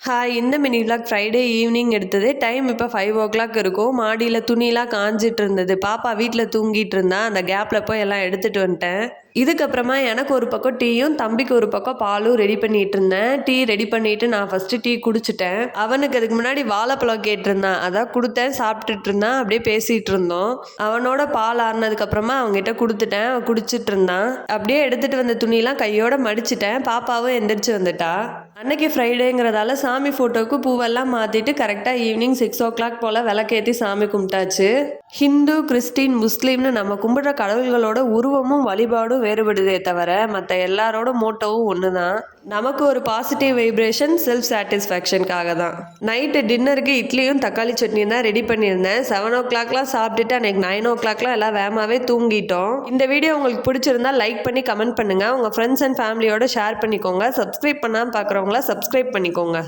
Hi, இந்த mini vlog Friday evening எடுத்தது. Time இப்போ 5 o'clock இருக்கும். மாடியில் துணிலாம் காஞ்சிட்டு இருந்தது. பாப்பா வீட்டில் தூங்கிட்டு இருந்தா. அந்த கேப்பில் போய் எல்லாம் எடுத்துகிட்டு வந்துட்டேன். இதுக்கப்புறமா எனக்கு ஒரு பக்கம் டீயும் தம்பிக்கு ஒரு பக்கம் பாலும் ரெடி பண்ணிட்டு இருந்தேன். டீ ரெடி பண்ணிட்டு நான் ஃபர்ஸ்ட் டீ குடிச்சிட்டேன். அவனுக்கு அதுக்கு முன்னாடி வாழைப்பழம் கேட்டிருந்தான். அதான் கொடுத்தேன், சாப்பிட்டுட்டு இருந்தான். அப்படியே பேசிட்டு இருந்தோம். அவனோட பால் ஆறுனதுக்கு அப்புறமா அவங்ககிட்ட கொடுத்துட்டேன். அவன் குடிச்சிட்டு இருந்தான். அப்படியே எடுத்துட்டு வந்த துணியெல்லாம் கையோட மடிச்சிட்டேன். பாப்பாவும் எந்திரிச்சு வந்துட்டா. அன்னைக்கு ஃப்ரைடேங்கிறதால சாமி ஃபோட்டோவுக்கு பூவெல்லாம் மாற்றிட்டு கரெக்டாக ஈவினிங் 6 o'clock போல் விளக்கேற்றி சாமி கும்பிட்டாச்சு. ஹிந்து, கிறிஸ்டின், முஸ்லீம்னு நம்ம கும்பிடுற கடவுள்களோட உருவமும் வழிபாடும் வேறுபடுதே தவிர மற்ற எல்லாரோட மோட்டோவும் ஒன்று தான். நமக்கு ஒரு பாசிட்டிவ் வைப்ரேஷன், செல்ஃப் சாட்டிஸ்ஃபேக்ஷனுக்காக தான். நைட்டு டின்னருக்கு இட்லியும் தக்காளி சட்னியும் தான் ரெடி பண்ணியிருந்தேன். 7 o'clockலாம் சாப்பிட்டுட்டு அன்னைக்கு 9 o'clockலாம் எல்லாம் வேகமாகவே தூங்கிட்டோம். இந்த வீடியோ உங்களுக்கு பிடிச்சிருந்தா லைக் பண்ணி கமெண்ட் பண்ணுங்கள். உங்கள் ஃப்ரெண்ட்ஸ் அண்ட் ஃபேமிலியோட ஷேர் பண்ணிக்கோங்க. சப்ஸ்கிரைப் பண்ணாமல் பார்க்குறவங்கள சப்ஸ்கிரைப் பண்ணிக்கோங்க.